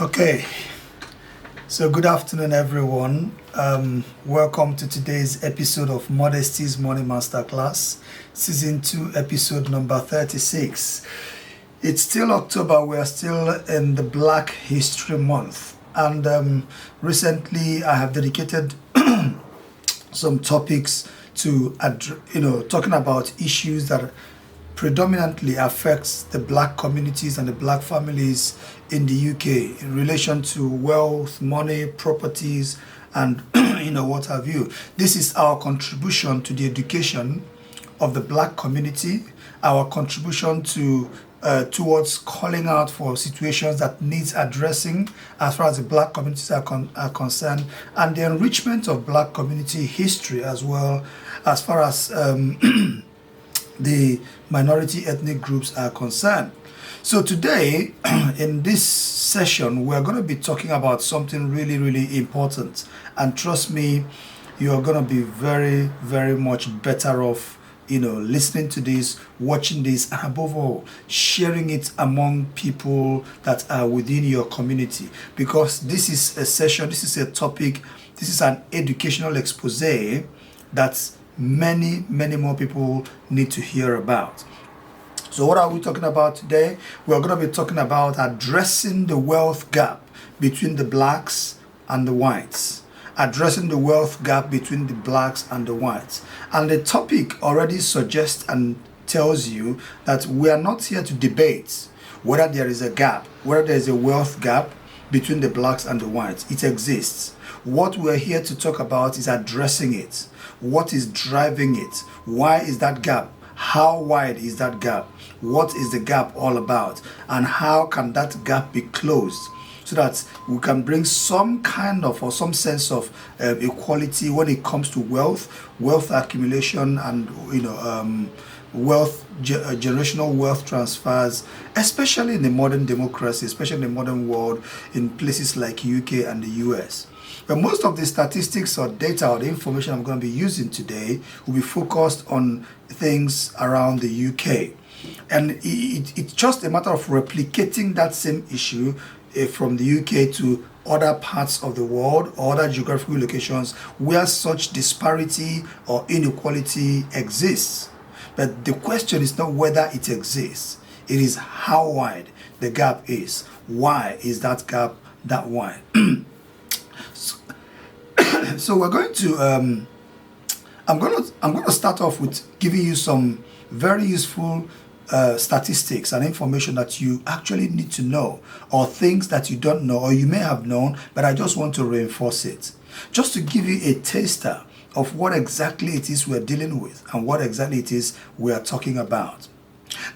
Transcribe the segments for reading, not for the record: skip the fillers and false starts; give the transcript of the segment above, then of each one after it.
Okay, so good afternoon, everyone. Welcome to today's episode of Modesty's Money Masterclass, Season 2, episode number 36. It's still October, we are still in the Black History Month, and recently I have dedicated some topics to, talking about issues that predominantly affects the black communities and the black families in the UK in relation to wealth, money, properties, and what have you. This is our contribution to the education of the black community, our contribution to towards calling out for situations that needs addressing as far as the black communities are concerned, and the enrichment of black community history as well as far as the minority ethnic groups are concerned. So today, in this session, we're going to be talking about something really, really important. And trust me, you're going to be very, very much better off, listening to this, watching this, and above all, sharing it among people that are within your community. Because this is a session, this is a topic, this is an educational expose that's many more people need to hear about. So what are we talking about today? We're going to be talking about addressing the wealth gap between the blacks and the whites. Addressing the wealth gap between the blacks and the whites. And the topic already suggests and tells you that we are not here to debate whether there is a gap, whether there is a wealth gap between the blacks and the whites. It exists. What we're here to talk about is addressing it. What is driving it? Why is that gap? How wide is that gap? What is the gap all about? And how can that gap be closed so that we can bring some kind of or some sense of equality when it comes to wealth accumulation, and generational wealth transfers, especially in the modern democracy, especially in the modern world, in places like UK and the US. But most of the statistics or data or the information I'm going to be using today will be focused on things around the UK. And it's just a matter of replicating that same issue from the UK to other parts of the world or other geographical locations where such disparity or inequality exists. But the question is not whether it exists. It is how wide the gap is. Why is that gap that wide? So we're going to I'm going to start off with giving you some very useful statistics and information that you actually need to know, or things that you don't know or you may have known, but I just want to reinforce it, just to give you a taster of what exactly it is we're dealing with and what exactly it is we are talking about.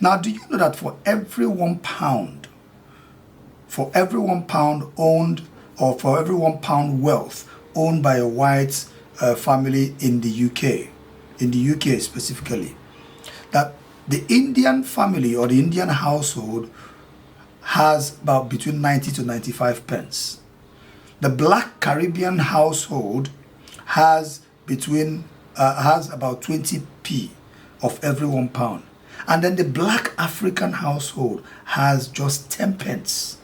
Now, do you know that for every £1 owned, or for every £1 wealth owned by a white family in the UK specifically, that the Indian family or the Indian household has about between 90 to 95 pence. The black Caribbean household has about 20p of every £1. And then the black African household has just 10 pence.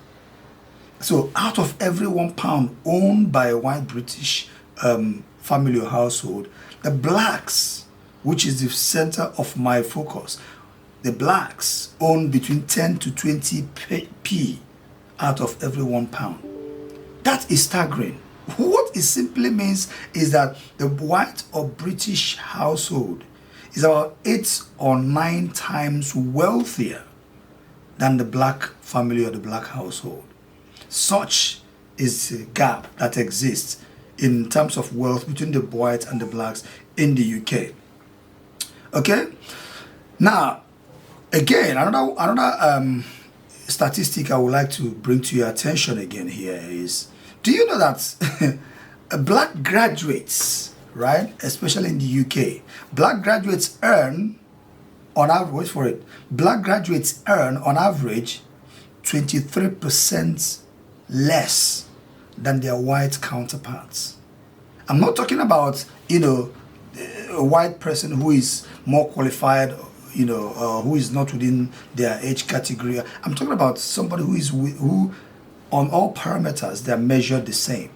So out of every £1 owned by a white British family or household, the blacks, which is the center of my focus, the blacks own between 10 to 20p out of every £1. That is staggering. What it simply means is that the white or British household is about 8 or 9 times wealthier than the black family or the black household. Such is the gap that exists in terms of wealth between the whites and the blacks in the UK. Okay? Now, again, another statistic I would like to bring to your attention again here is, do you know that black graduates, right, especially in the UK, black graduates earn on average, wait for it, black graduates earn on average 23% less than their white counterparts. I'm not talking about, a white person who is more qualified, who is not within their age category. I'm talking about somebody who on all parameters, they are measured the same.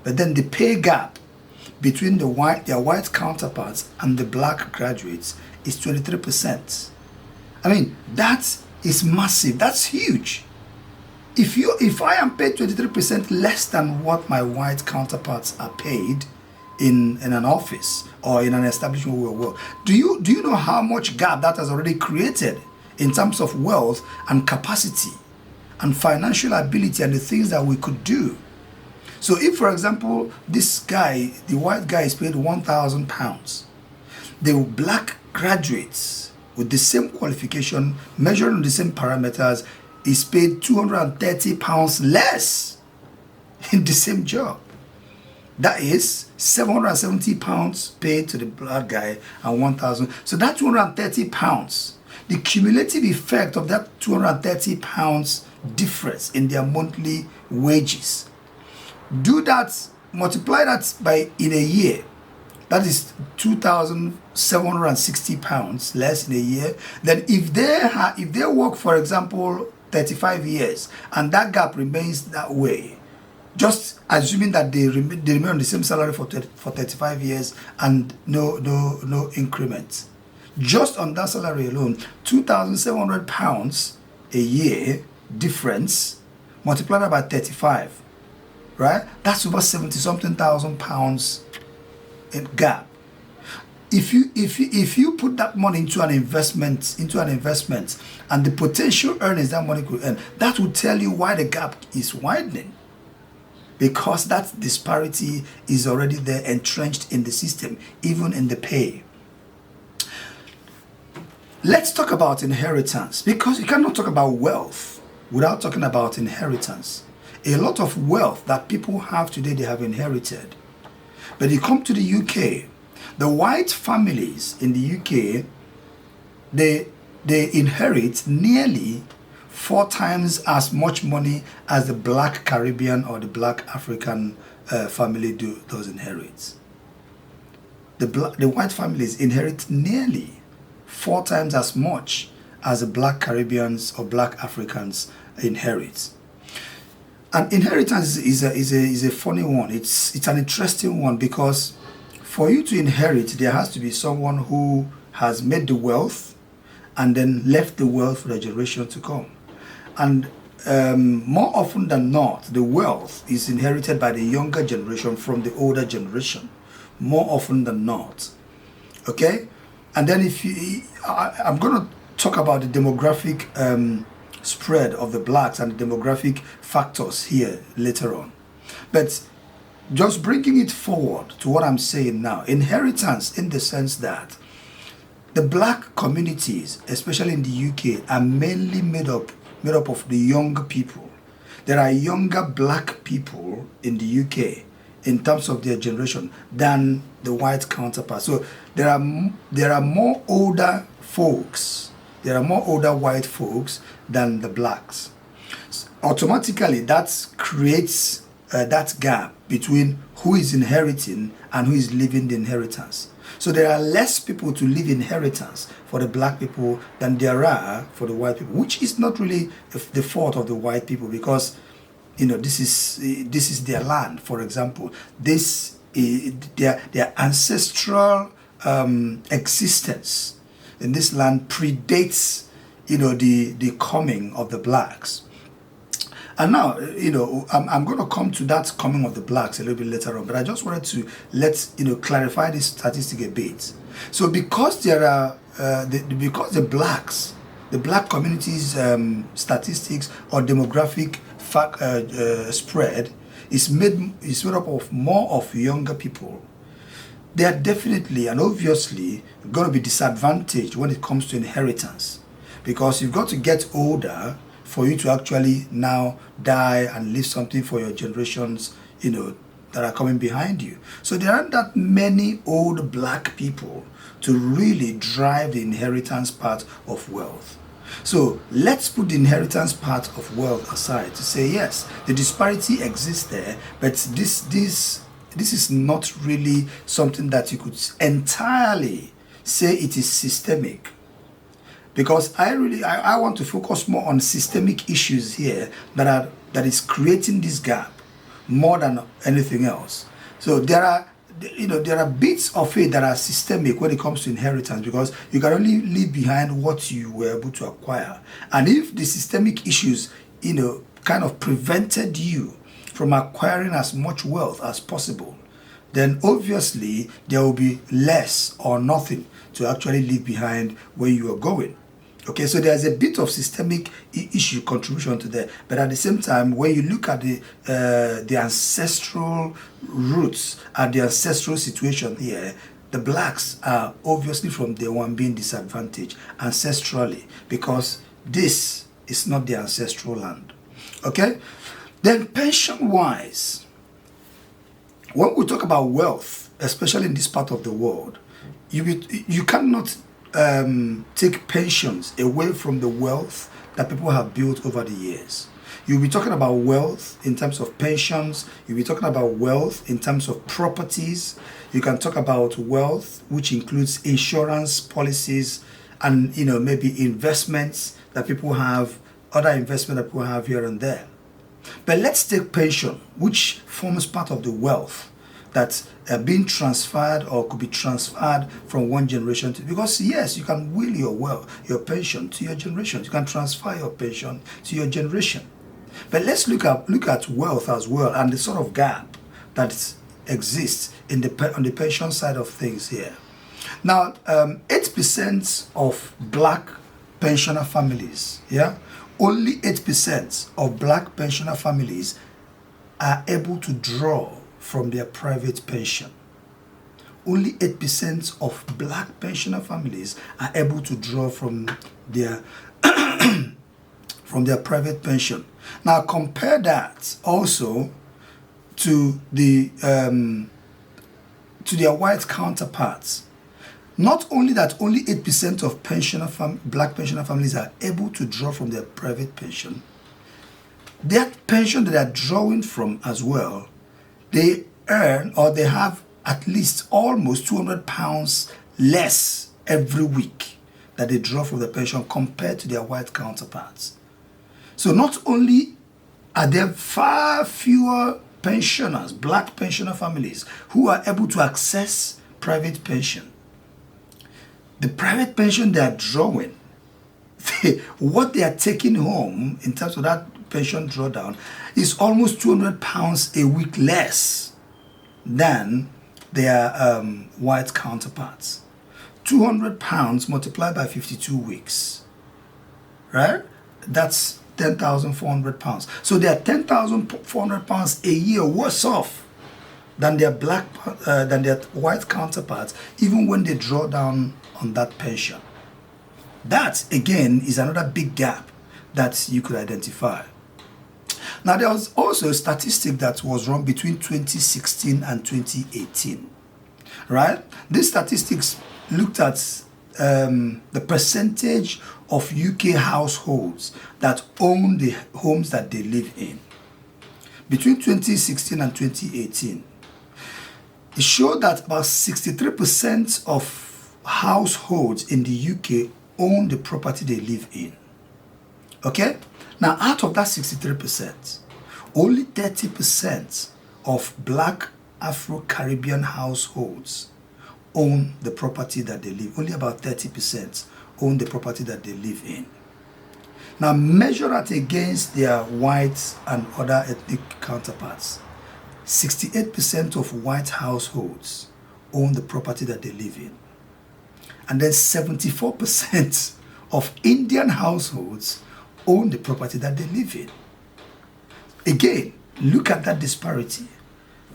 But then the pay gap between their white counterparts and the black graduates is 23%. I mean, that is massive. That's huge. If I am paid 23% less than what my white counterparts are paid in an office or in an establishment where we work, do you know how much gap that has already created in terms of wealth and capacity and financial ability and the things that we could do? So if, for example, this guy, the white guy, is paid £1,000, the black graduates with the same qualification, measured on the same parameters, is paid £230 less in the same job. That is £770 paid to the black guy and 1,000. So that £230, the cumulative effect of that £230 difference in their monthly wages, do that, multiply that by in a year, that is £2,760 less in a year. Then if they work, for example, 35 years and that gap remains that way, just assuming that they remain on the same salary for 35 years and no increments, just on that salary alone, £2,700 a year difference, multiplied that by 35, right? That's over 70-something thousand pounds in gap. If you put that money into an investment, and the potential earnings that money could earn, that will tell you why the gap is widening. Because that disparity is already there, entrenched in the system, even in the pay. Let's talk about inheritance, because you cannot talk about wealth without talking about inheritance. A lot of wealth that people have today, they have inherited. But you come to the UK, the white families in the UK, they inherit nearly 4 times as much money as the black Caribbean or the black African family does inherit. The white families inherit nearly 4 times as much as the black Caribbeans or black Africans inherit. And inheritance is a funny one. It's an interesting one, because for you to inherit, there has to be someone who has made the wealth and then left the wealth for the generation to come. And more often than not, the wealth is inherited by the younger generation from the older generation. More often than not. Okay? And then I'm going to talk about the demographic spread of the blacks and the demographic factors here later on. But just bringing it forward to what I'm saying now, inheritance in the sense that the black communities, especially in the UK, are mainly made up of the younger people. There are younger black people in the UK in terms of their generation than the white counterparts. So there are more older folks. There are more older white folks than the blacks. Automatically, that creates that gap between who is inheriting and who is leaving the inheritance. So there are less people to leave inheritance for the black people than there are for the white people, which is not really the fault of the white people, because this is their land. For example, this their ancestral existence in this land predates the coming of the blacks. And now, I'm going to come to that coming of the blacks a little bit later on, but I just wanted to clarify this statistic a bit. So because there are because the black community's statistics or demographic spread is made up of more of younger people, they are definitely and obviously going to be disadvantaged when it comes to inheritance, because you've got to get older for you to actually now die and leave something for your generations, that are coming behind you. So there aren't that many old black people to really drive the inheritance part of wealth. So let's put the inheritance part of wealth aside to say, yes, the disparity exists there, but this is not really something that you could entirely say it is systemic. because I want to focus more on systemic issues here that is creating this gap more than anything else. So there are bits of it that are systemic when it comes to inheritance, because you can only leave behind what you were able to acquire. And if the systemic issues, kind of prevented you from acquiring as much wealth as possible, then obviously there will be less or nothing to actually leave behind where you are going. Okay, so there's a bit of systemic issue contribution to that, but at the same time, when you look at the ancestral roots and the ancestral situation here, the blacks are obviously from day one being disadvantaged ancestrally, because this is not the ancestral land. Okay, then pension-wise, when we talk about wealth, especially in this part of the world, you cannot take pensions away from the wealth that people have built over the years. You'll be talking about wealth in terms of pensions. You'll be talking about wealth in terms of properties. You can talk about wealth, which includes insurance policies and, maybe investments that people have, other investment that people have here and there. But let's take pension, which forms part of the wealth that's being transferred or could be transferred from one generation to, because yes, you can will your pension to your generation. You can transfer your pension to your generation. But let's look at wealth as well, and the sort of gap that exists on the pension side of things here. Now, 8% of black pensioner families, only 8% of black pensioner families are able to draw from their private pension. Only 8% of black pensioner families are able to draw from their from their private pension. Now compare that also to their white counterparts. Not only that, only 8% of black pensioner families are able to draw from their private pension. That pension that they are drawing from as well, they earn, or they have at least almost £200 less every week that they draw from the pension compared to their white counterparts. So not only are there far fewer pensioners, black pensioner families, who are able to access private pension, the private pension they are drawing, what they are taking home in terms of that pension drawdown is almost £200 a week less than their white counterparts. £200 multiplied by 52 weeks, right? That's £10,400. So they are £10,400 a year worse off than their white counterparts, even when they draw down on that pension. That again is another big gap that you could identify. Now there was also a statistic that was run between 2016 and 2018, right? These statistics looked at the percentage of UK households that own the homes that they live in. Between 2016 and 2018, it showed that about 63% of households in the UK own the property they live in. Okay? Now, out of that 63%, only 30% of black Afro-Caribbean households own the property that they live. Only about 30% own the property that they live in. Now, measure that against their white and other ethnic counterparts. 68% of white households own the property that they live in. And then 74% of Indian households own the property that they live in. Again, look at that disparity.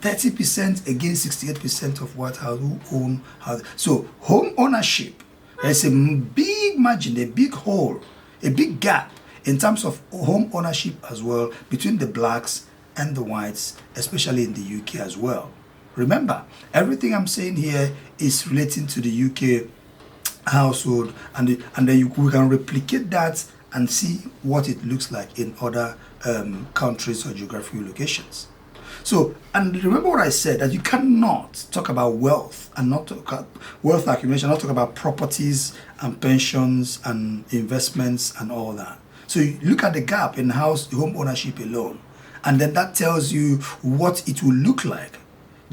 30% against 68% of white households who own houses. So home ownership, there's a big margin, a big hole, a big gap in terms of home ownership as well between the blacks and the whites, especially in the UK as well. Remember, everything I'm saying here is relating to the UK household, and then we can replicate that and see what it looks like in other countries or geographical locations. So, and remember what I said, that you cannot talk about wealth and not talk about wealth accumulation, not talk about properties and pensions and investments and all that. So you look at the gap in home ownership alone, and then that tells you what it will look like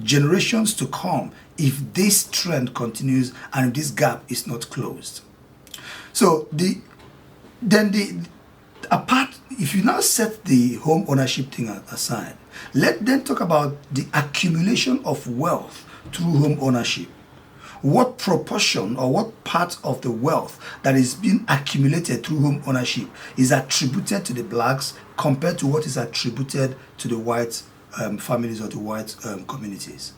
generations to come if this trend continues and if this gap is not closed. So apart, if you now set the home ownership thing aside, let them talk about the accumulation of wealth through home ownership. What proportion or what part of the wealth that is being accumulated through home ownership is attributed to the blacks compared to what is attributed to the white families or the white communities?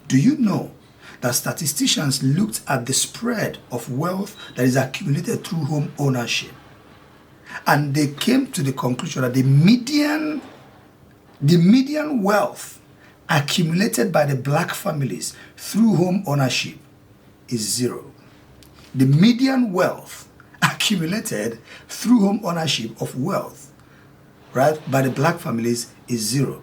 Do you know that statisticians looked at the spread of wealth that is accumulated through home ownership, and they came to the conclusion that the median wealth accumulated by the black families through home ownership is 0. The median wealth accumulated through home ownership of wealth, right, by the black families is 0,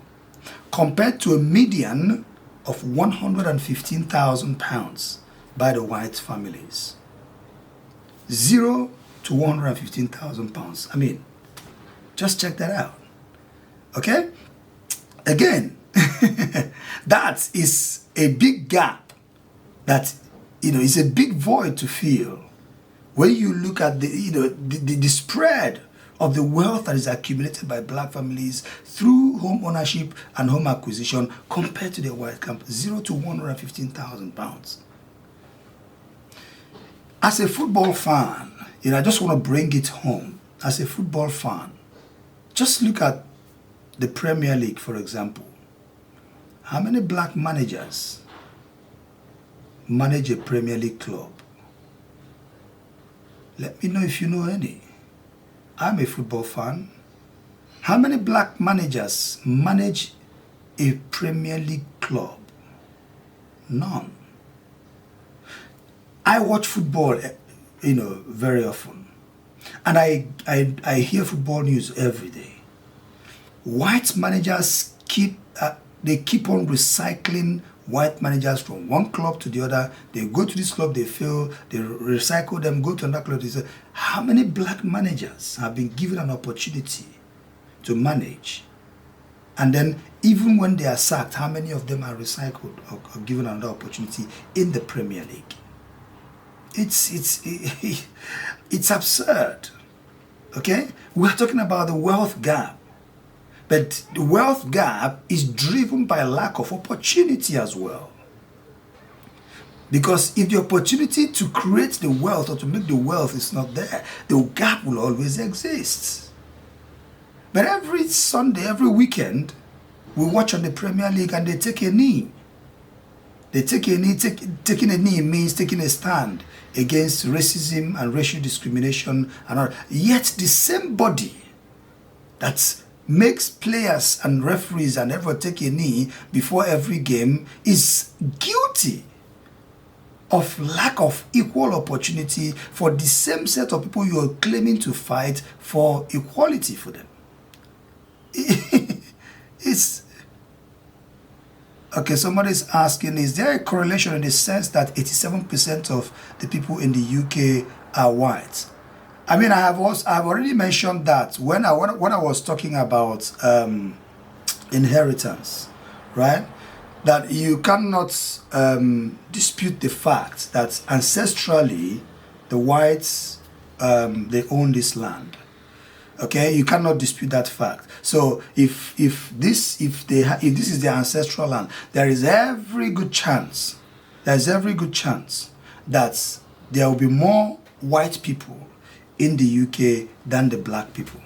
compared to a median of 115,000 pounds by the white families. 0 to 115,000 pounds. I mean, just check that out. Okay? Again, that is a big gap that, is a big void to fill when you look at the spread of the wealth that is accumulated by black families through home ownership and home acquisition compared to the white camp, 0 to 115,000 pounds. As a football fan, I just want to bring it home. As a football fan, just look at the Premier League, for example. How many black managers manage a Premier League club? Let me know if you know any. I'm a football fan. How many black managers manage a Premier League club? None. I watch football, very often. And I hear football news every day. White managers keep on recycling white managers from one club to the other. They go to this club, they fail, they recycle them, go to another club. They say, how many black managers have been given an opportunity to manage? And then even when they are sacked, how many of them are recycled or given another opportunity in the Premier League? It's absurd. Okay? We're talking about the wealth gap. But the wealth gap is driven by a lack of opportunity as well. Because if the opportunity to create the wealth or to make the wealth is not there, the gap will always exist. But every Sunday, every weekend, we watch on the Premier League and they take a knee. They take a knee. Taking a knee means taking a stand against racism and racial discrimination and all. Yet the same body that makes players and referees and everyone take a knee before every game is guilty of lack of equal opportunity for the same set of people you're claiming to fight for equality for them. It's okay. Somebody's asking, is there a correlation in the sense that 87% of the people in the UK are white? I mean, I've already mentioned that when I was talking about inheritance, right? That you cannot dispute the fact that ancestrally the whites they own this land. Okay, you cannot dispute that fact. So if this is their ancestral land, there is every good chance that there will be more white people in the UK than the black people.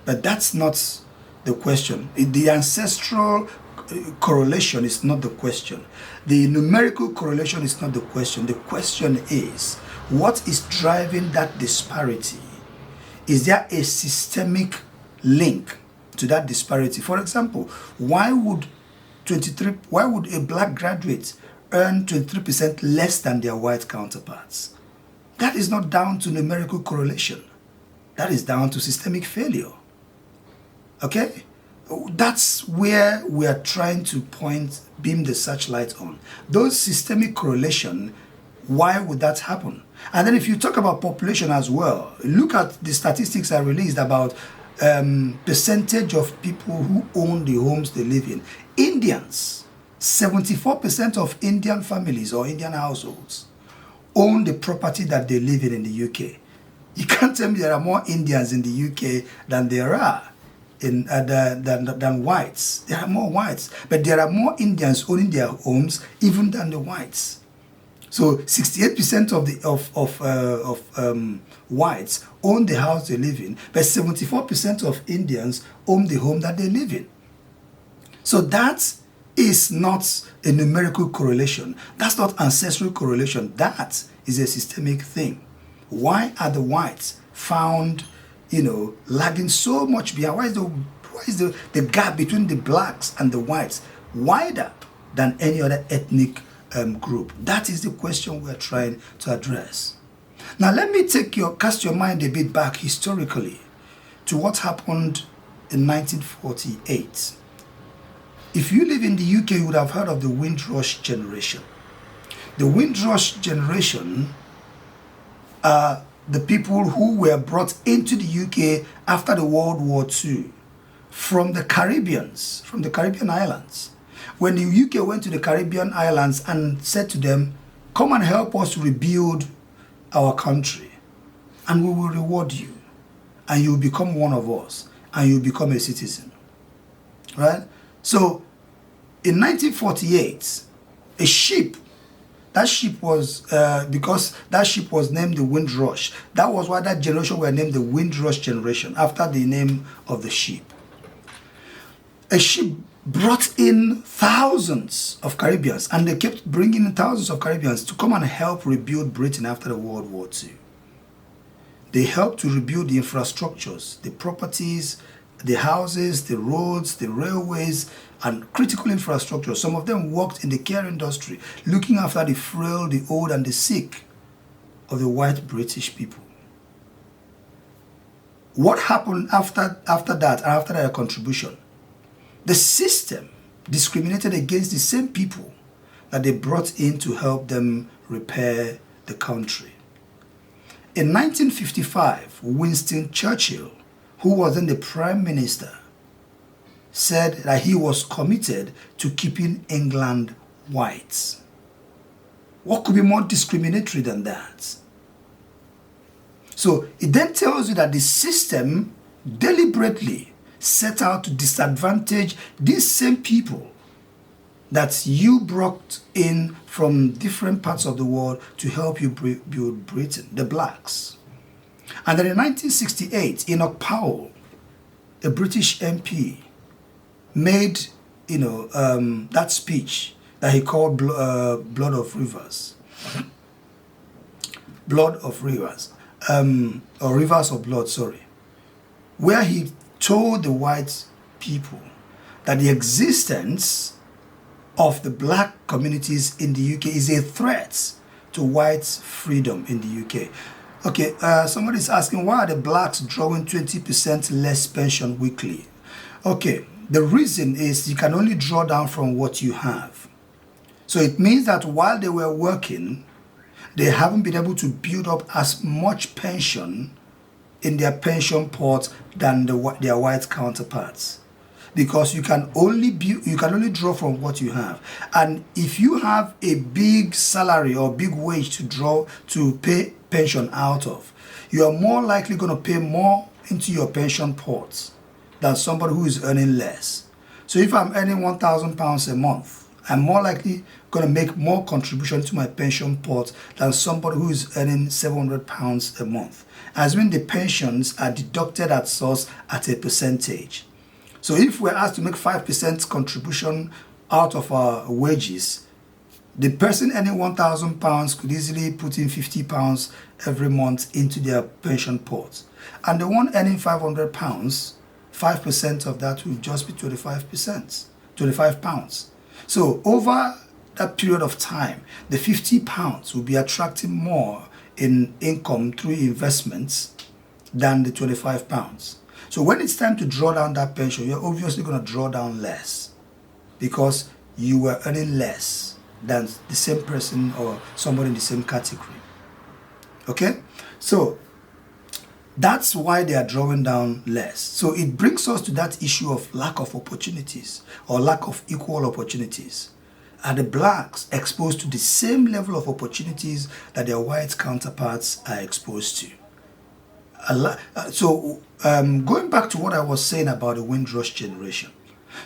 But that's not the question. The ancestral correlation is not the question. The numerical correlation is not the question. The question is, what is driving that disparity? Is there a systemic link to that disparity? For example, why would a black graduate earn 23% less than their white counterparts? That is not down to numerical correlation. That is down to systemic failure. Okay? that's where we are trying to beam the searchlight on. Those systemic correlation, why would that happen? And then if you talk about population as well, look at the statistics I released about percentage of people who own the homes they live in. Indians, 74% of Indian families or Indian households own the property that they live in the UK. You can't tell me there are more Indians in the UK than there are than whites. There are more whites, but there are more Indians owning their homes even than the whites. So 68% of whites own the house they live in, but 74% of Indians own the home that they live in. So that is not a numerical correlation. That's not ancestral correlation. That is a systemic thing. Why are the whites found, lagging so much behind? Why is the gap between the blacks and the whites wider than any other ethnic group? That is the question we're trying to address. Now let me cast your mind a bit back historically to what happened in 1948. If you live in the UK, you would have heard of the Windrush generation. The Windrush generation are the people who were brought into the UK after the World War II from the Caribbean islands. When the UK went to the Caribbean islands and said to them, come and help us rebuild our country, and we will reward you, and you will become one of us, and you will become a citizen. Right? So, in 1948, a ship, that ship was, because that ship was named the Windrush, that was why that generation were named the Windrush generation, after the name of the ship. A ship brought in thousands of Caribbeans, and they kept bringing in thousands of Caribbeans to come and help rebuild Britain after the World War II. They helped to rebuild the infrastructures, the properties, the houses, the roads, the railways, and critical infrastructure. Some of them worked in the care industry, looking after the frail, the old, and the sick of the white British people. What happened after that, after their contribution? The system discriminated against the same people that they brought in to help them repair the country. In 1955, Winston Churchill, who was then the Prime Minister, said that he was committed to keeping England white. What could be more discriminatory than that? So it then tells you that the system deliberately set out to disadvantage these same people that you brought in from different parts of the world to help you build Britain, the blacks. And then in 1968, Enoch Powell, a British MP, made that speech that he called Blood of Rivers. Blood of Rivers. Or Rivers of Blood, sorry. Where he told the white people that the existence of the black communities in the UK is a threat to white freedom in the UK. Okay, somebody's asking, why are the blacks drawing 20% less pension weekly? Okay, the reason is you can only draw down from what you have. So it means that while they were working, they haven't been able to build up as much pension in their pension pot than their white counterparts. Because you can only draw from what you have. And if you have a big salary or big wage to pay pension out of, you are more likely going to pay more into your pension pot than somebody who is earning less. So if I'm earning £1,000 a month, I'm more likely going to make more contribution to my pension pot than somebody who is earning £700 a month. As when the pensions are deducted at source at a percentage. So if we're asked to make 5% contribution out of our wages, the person earning £1,000 could easily put in £50 every month into their pension pot. And the one earning £500, 5% of that will just be 25 pounds. So over that period of time, the £50 will be attracting more in income through investments than the £25. So when it's time to draw down that pension, you're obviously going to draw down less because you were earning less than the same person or somebody in the same category. Okay? So that's why they are drawing down less. So it brings us to that issue of lack of opportunities or lack of equal opportunities. Are the blacks exposed to the same level of opportunities that their white counterparts are exposed to? Going back to what I was saying about the Windrush generation.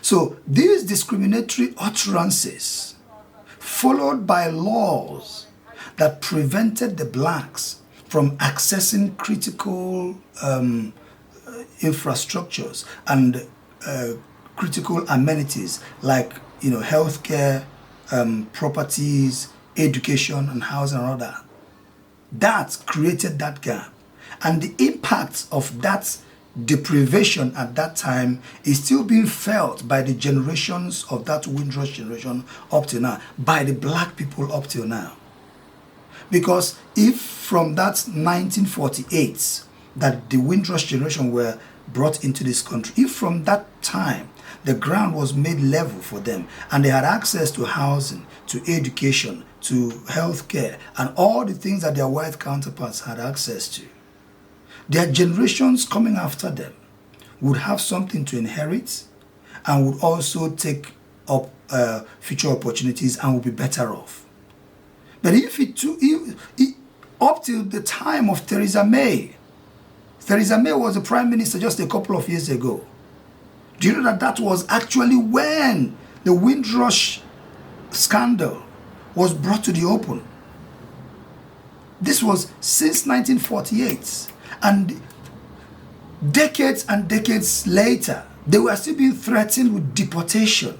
So these discriminatory utterances followed by laws that prevented the blacks from accessing critical infrastructures and critical amenities like healthcare, properties, education, and housing and all that. That created that gap. And the impact of that deprivation at that time is still being felt by the generations of that Windrush generation up till now, by the black people up till now. Because if from that 1948 that the Windrush generation were brought into this country, if from that time the ground was made level for them and they had access to housing, to education, to healthcare, and all the things that their white counterparts had access to, their generations coming after them would have something to inherit and would also take up future opportunities and would be better off. But if up till the time of Theresa May was the Prime Minister just a couple of years ago. Do you know that was actually when the Windrush scandal was brought to the open? This was since 1948. And decades and decades later, they were still being threatened with deportation.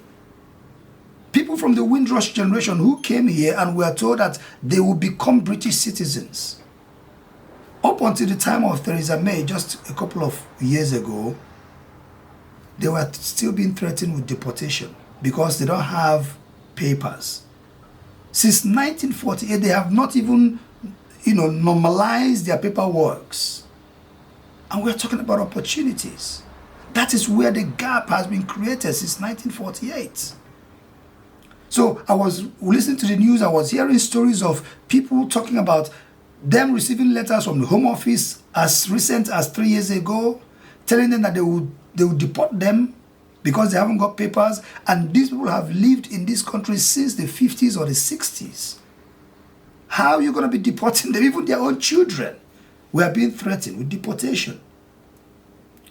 People from the Windrush generation who came here and were told that they would become British citizens. Up until the time of Theresa May, just a couple of years ago, they were still being threatened with deportation because they don't have papers. Since 1948, they have not even, normalized their paperwork. And we're talking about opportunities. That is where the gap has been created since 1948. So I was listening to the news, I was hearing stories of people talking about them receiving letters from the Home Office as recent as 3 years ago, telling them that they would deport them because they haven't got papers. And these people have lived in this country since the 50s or the 60s. How are you going to be deporting them? Even their own children were being threatened with deportation.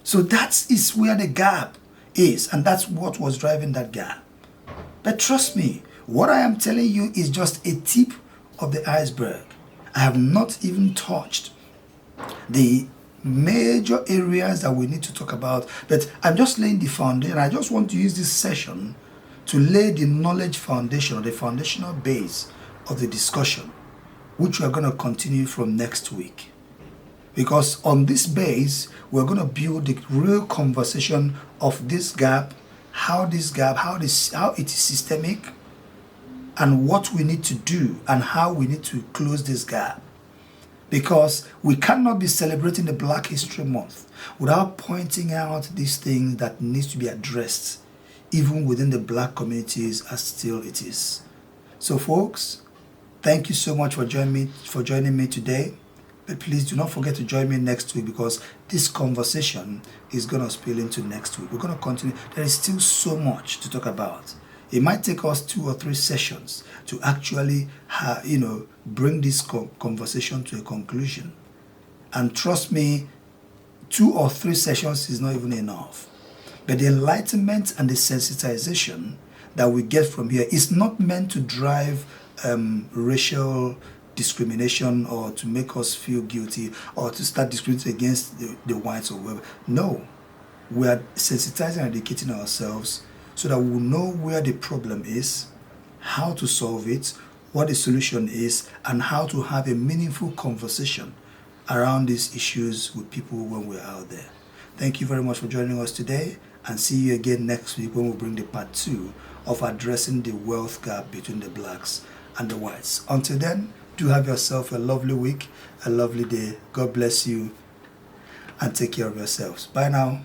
So that is where the gap is, and that's what was driving that gap. But trust me, what I am telling you is just a tip of the iceberg. I have not even touched the major areas that we need to talk about, but I'm just laying the foundation. I just want to use this session to lay the knowledge foundation or the foundational base of the discussion, which we are going to continue from next week. Because on this base, we're going to build the real conversation of this gap, how it is systemic, and what we need to do and how we need to close this gap. Because we cannot be celebrating the Black History Month without pointing out these things that needs to be addressed, even within the black communities as still it is. So folks, thank you so much for joining me today. But please do not forget to join me next week, because this conversation is going to spill into next week. We're going to continue. There is still so much to talk about. It might take us 2 or 3 sessions to actually, bring this conversation to a conclusion. And trust me, 2 or 3 sessions is not even enough. But the enlightenment and the sensitization that we get from here is not meant to drive racial discrimination or to make us feel guilty or to start discriminating against the whites or whatever. No, we are sensitizing and educating ourselves so that we will know where the problem is, how to solve it, what the solution is, and how to have a meaningful conversation around these issues with people when we're out there. Thank you very much for joining us today, and see you again next week when we bring the part 2 of addressing the wealth gap between the blacks and the whites. Until then, do have yourself a lovely week, a lovely day. God bless you. and take care of yourselves. Bye now.